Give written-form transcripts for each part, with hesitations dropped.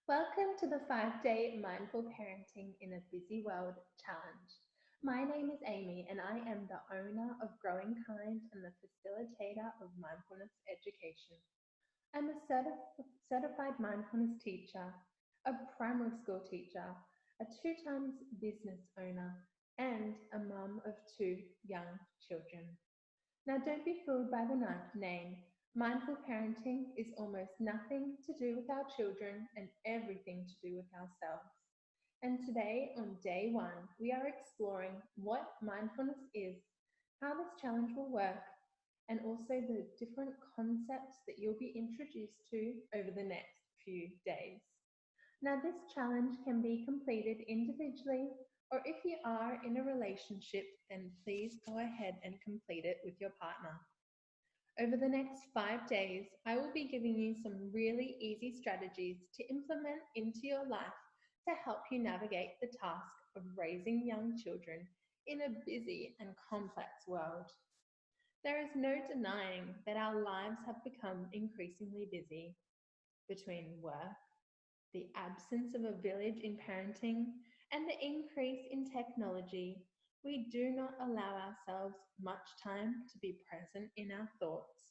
Welcome to the 5-day Mindful Parenting in a Busy World challenge. My name is Amy, and I am the owner of Growing Kind and the facilitator of mindfulness education. I'm a certified mindfulness teacher, a primary school teacher, a 2 times business owner, and a mum of 2 young children. Now, don't be fooled by the name. Mindful parenting is almost nothing to do with our children and everything to do with ourselves. And today, on day one, we are exploring what mindfulness is, how this challenge will work, and also the different concepts that you'll be introduced to over the next few days. Now, this challenge can be completed individually, or if you are in a relationship, then please go ahead and complete it with your partner. Over the next 5 days, I will be giving you some really easy strategies to implement into your life to help you navigate the task of raising young children in a busy and complex world. There is no denying that our lives have become increasingly busy between work, the absence of a village in parenting, and the increase in technology. We do not allow ourselves much time to be present in our thoughts.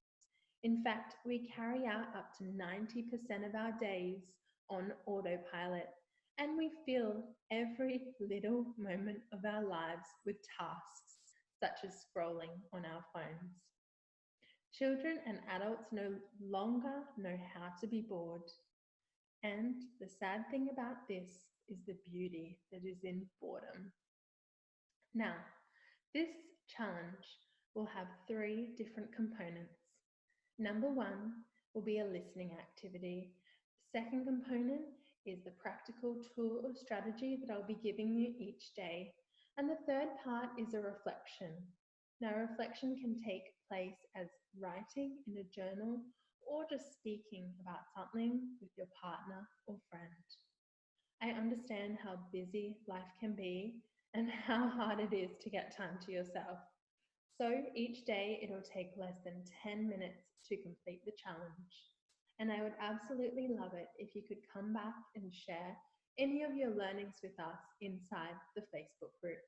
In fact, we carry out up to 90% of our days on autopilot, and we fill every little moment of our lives with tasks such as scrolling on our phones. Children and adults no longer know how to be bored. And the sad thing about this is the beauty that is in boredom. Now, this challenge will have 3 different components. Number one will be a listening activity. The second component is the practical tool or strategy that I'll be giving you each day. And the third part is a reflection. Now, reflection can take place as writing in a journal or just speaking about something with your partner or friend. I understand how busy life can be and how hard it is to get time to yourself. So each day it'll take less than 10 minutes to complete the challenge. And I would absolutely love it if you could come back and share any of your learnings with us inside the Facebook group.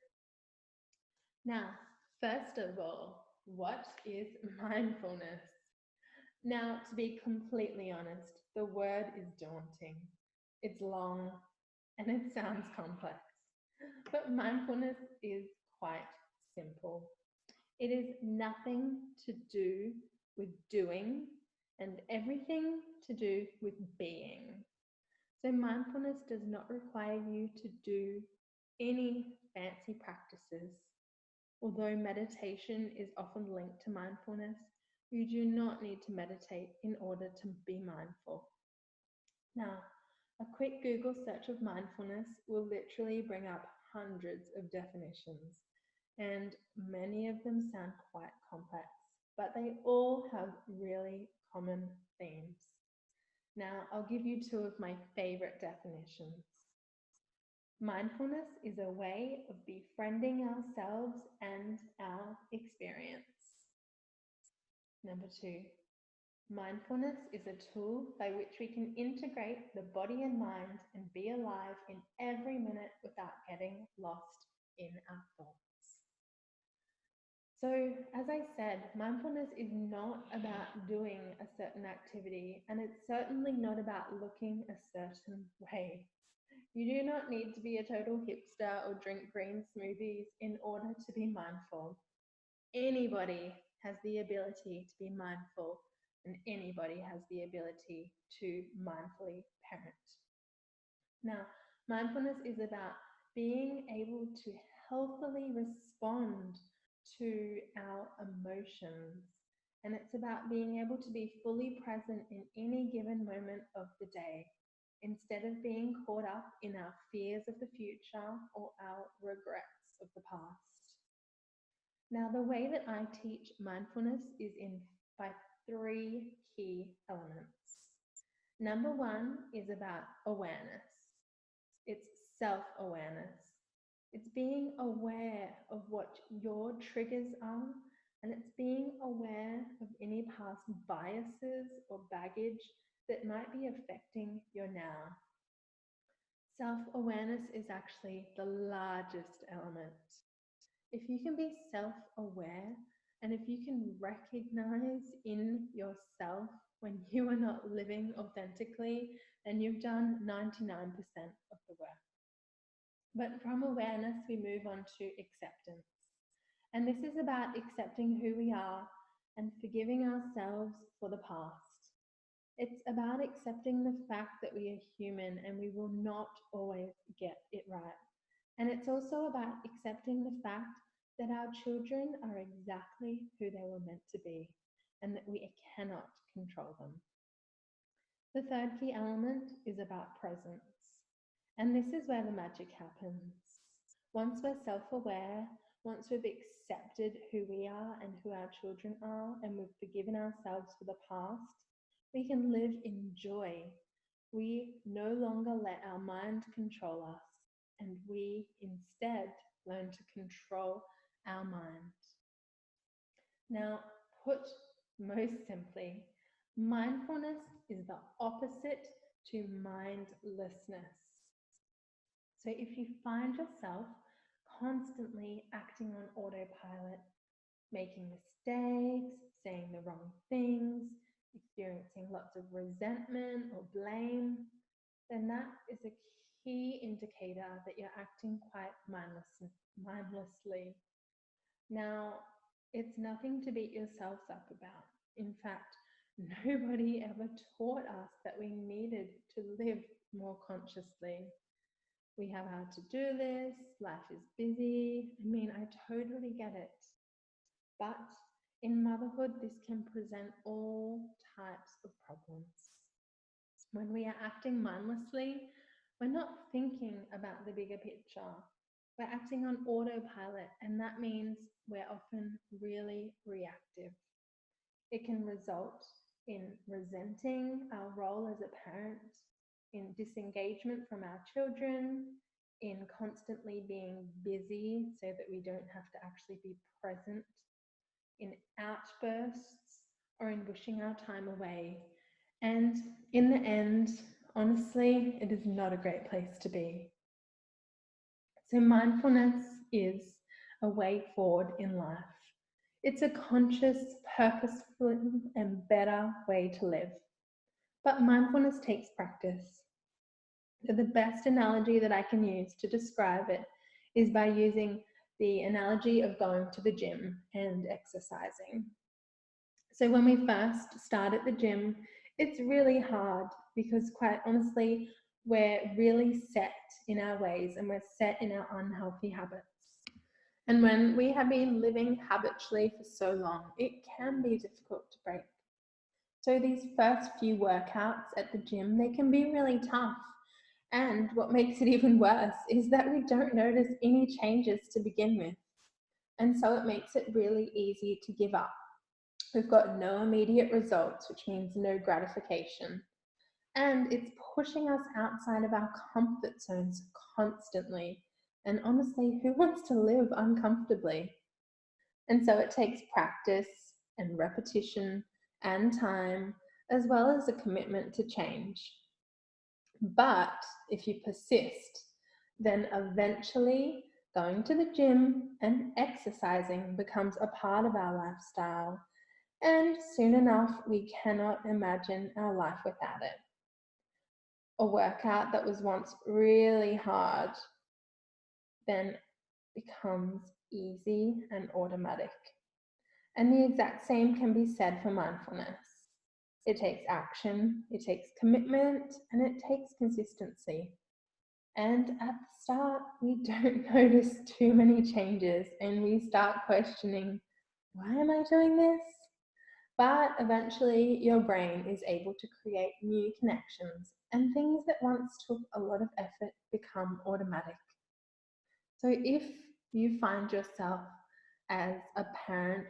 Now, first of all, what is mindfulness? Now, to be completely honest, the word is daunting. It's long and it sounds complex. But mindfulness is quite simple. It is nothing to do with doing and everything to do with being. So, mindfulness does not require you to do any fancy practices. Although meditation is often linked to mindfulness, you do not need to meditate in order to be mindful. Now, a quick Google search of mindfulness will literally bring up hundreds of definitions, and many of them sound quite complex, but they all have really common themes. Now, I'll give you 2 of my favorite definitions. Mindfulness is a way of befriending ourselves and our experience. Number 2, mindfulness is a tool by which we can integrate the body and mind and be alive in every minute without getting lost in our thoughts. So, as I said, mindfulness is not about doing a certain activity, and it's certainly not about looking a certain way. You do not need to be a total hipster or drink green smoothies in order to be mindful. Anybody has the ability to be mindful, and anybody has the ability to mindfully parent. Now, mindfulness is about being able to healthily respond to our emotions. And it's about being able to be fully present in any given moment of the day, instead of being caught up in our fears of the future or our regrets of the past. Now, the way that I teach mindfulness is in by 3 key elements. Number one is about awareness. It's self-awareness. It's being aware of what your triggers are, and it's being aware of any past biases or baggage that might be affecting your now. Self-awareness is actually the largest element. If you can be self-aware and if you can recognize in yourself when you are not living authentically, then you've done 99% of the work. But from awareness, we move on to acceptance. And this is about accepting who we are and forgiving ourselves for the past. It's about accepting the fact that we are human and we will not always get it right. And it's also about accepting the fact that our children are exactly who they were meant to be and that we cannot control them. The third key element is about presence. And this is where the magic happens. Once we're self aware, once we've accepted who we are and who our children are, and we've forgiven ourselves for the past, we can live in joy. We no longer let our mind control us, and we instead learn to control our mind. Now, put most simply, mindfulness is the opposite to mindlessness. So if you find yourself constantly acting on autopilot, making mistakes, saying the wrong things, experiencing lots of resentment or blame, then that is a key indicator that you're acting quite mindlessly. Now, it's nothing to beat yourselves up about. In fact, nobody ever taught us that we needed to live more consciously. We have our to-do list, life is busy. I mean, I totally get it. But in motherhood, this can present all types of problems. When we are acting mindlessly, we're not thinking about the bigger picture. We're acting on autopilot, and that means we're often really reactive. It can result in resenting our role as a parent, in disengagement from our children, in constantly being busy so that we don't have to actually be present, in outbursts, or in wishing our time away. And in the end, honestly, it is not a great place to be. So, mindfulness is a way forward in life. It's a conscious, purposeful, and better way to live. But mindfulness takes practice. So the best analogy that I can use to describe it is by using the analogy of going to the gym and exercising. So when we first start at the gym, it's really hard because, quite honestly, we're really set in our ways and we're set in our unhealthy habits. And when we have been living habitually for so long, it can be difficult to break. So these first few workouts at the gym, they can be really tough. And what makes it even worse is that we don't notice any changes to begin with. And so it makes it really easy to give up. We've got no immediate results, which means no gratification. And it's pushing us outside of our comfort zones constantly. And honestly, who wants to live uncomfortably? And so it takes practice and repetition and time, as well as a commitment to change. But if you persist, then eventually going to the gym and exercising becomes a part of our lifestyle. And soon enough, we cannot imagine our life without it. A workout that was once really hard then becomes easy and automatic. And the exact same can be said for mindfulness. It takes action, it takes commitment, and it takes consistency. And at the start, we don't notice too many changes and we start questioning, why am I doing this? But eventually, your brain is able to create new connections, and things that once took a lot of effort become automatic. So if you find yourself as a parent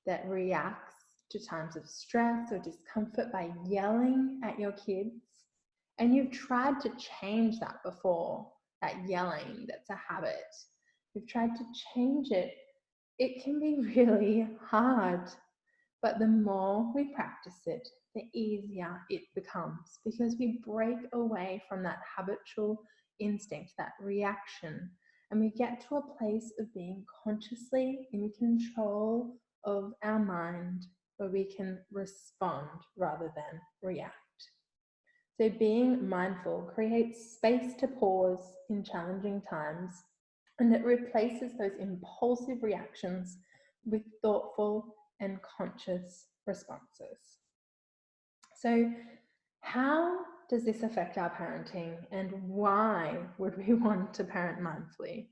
that reacts to times of stress or discomfort by yelling at your kids, and you've tried to change that before, that yelling, that's a habit, you've tried to change it, it can be really hard. But the more we practice it, the easier it becomes because we break away from that habitual instinct, that reaction, and we get to a place of being consciously in control of our mind where we can respond rather than react. So being mindful creates space to pause in challenging times, and it replaces those impulsive reactions with thoughtful and conscious responses. So how does this affect our parenting, and why would we want to parent mindfully?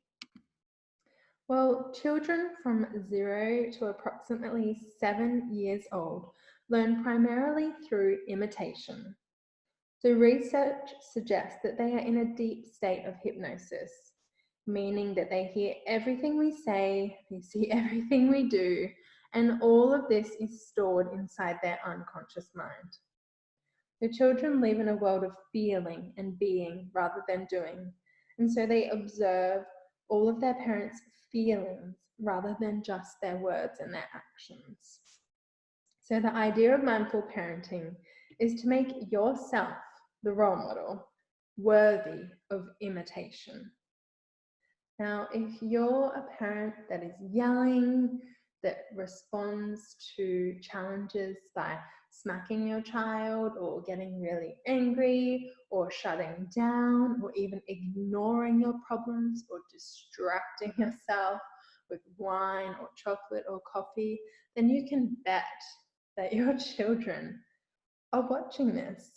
Well, children from 0 to approximately 7 years old learn primarily through imitation. So research suggests that they are in a deep state of hypnosis, meaning that they hear everything we say, they see everything we do, and all of this is stored inside their unconscious mind. The children live in a world of feeling and being rather than doing, and so they observe all of their parents' feelings rather than just their words and their actions. So the idea of mindful parenting is to make yourself the role model worthy of imitation. Now, if you're a parent that is yelling, that responds to challenges by smacking your child or getting really angry or shutting down or even ignoring your problems or distracting yourself with wine or chocolate or coffee, then you can bet that your children are watching this.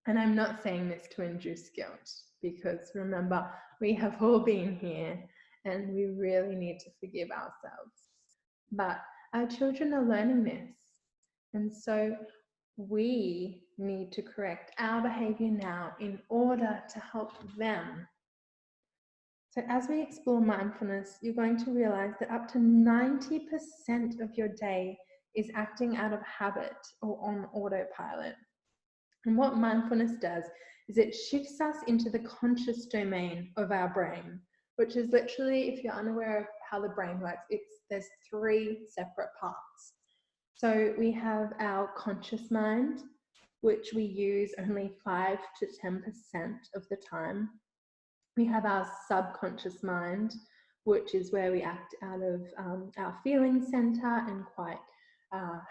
And I'm not saying this to induce guilt, because remember, we have all been here and we really need to forgive ourselves. But our children are learning this. And so we need to correct our behavior now in order to help them. So as we explore mindfulness, you're going to realize that up to 90% of your day is acting out of habit or on autopilot. And what mindfulness does is it shifts us into the conscious domain of our brain, which is literally, if you're unaware of how the brain works, there's 3 separate parts. So we have our conscious mind, which we use only 5 to 10% of the time. We have our subconscious mind, which is where we act out of our feeling center and quite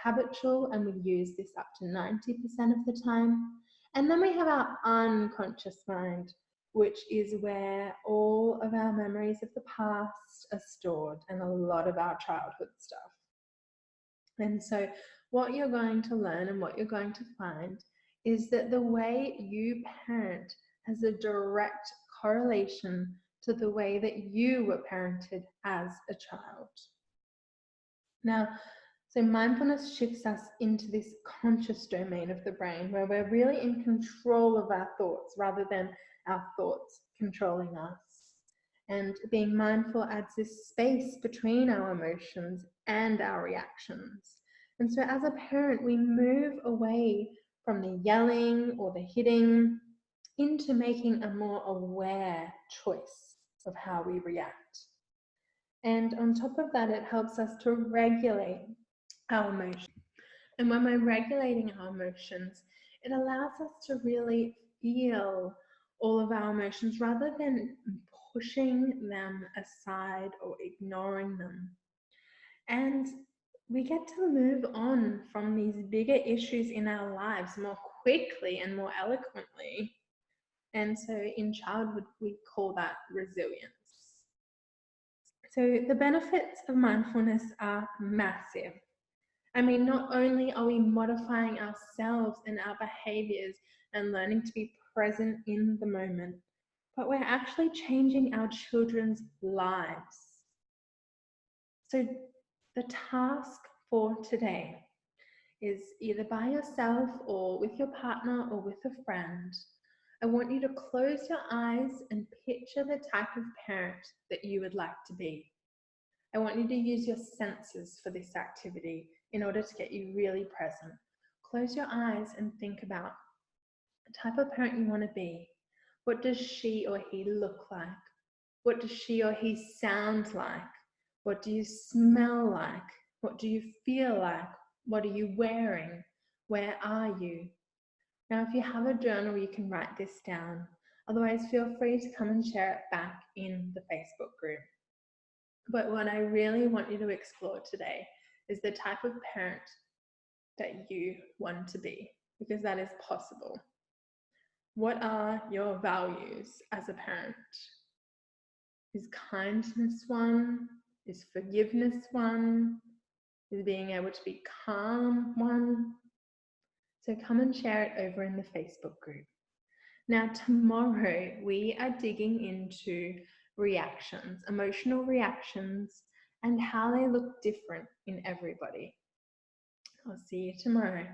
habitual, and we use this up to 90% of the time. And then we have our unconscious mind, which is where all of our memories of the past are stored and a lot of our childhood stuff. And so what you're going to learn and what you're going to find is that the way you parent has a direct correlation to the way that you were parented as a child. Now, so mindfulness shifts us into this conscious domain of the brain where we're really in control of our thoughts rather than our thoughts controlling us. And being mindful adds this space between our emotions and our reactions. And so as a parent, we move away from the yelling or the hitting into making a more aware choice of how we react. And on top of that, it helps us to regulate our emotions. And when we're regulating our emotions, it allows us to really feel all of our emotions rather than pushing them aside or ignoring them. And we get to move on from these bigger issues in our lives more quickly and more eloquently. And so in childhood, we call that resilience. So the benefits of mindfulness are massive. I mean, not only are we modifying ourselves and our behaviors and learning to be present in the moment, but we're actually changing our children's lives. So the task for today is either by yourself or with your partner or with a friend. I want you to close your eyes and picture the type of parent that you would like to be. I want you to use your senses for this activity in order to get you really present. Close your eyes and think about the type of parent you want to be. What does she or he look like? What does she or he sound like? What do you smell like? What do you feel like? What are you wearing? Where are you? Now, if you have a journal, you can write this down. Otherwise, feel free to come and share it back in the Facebook group. But what I really want you to explore today is the type of parent that you want to be, because that is possible. What are your values as a parent? Is kindness one? Is forgiveness one? Is being able to be calm one? So come and share it over in the Facebook group. Now, tomorrow we are digging into reactions, emotional reactions, and how they look different in everybody. I'll see you tomorrow.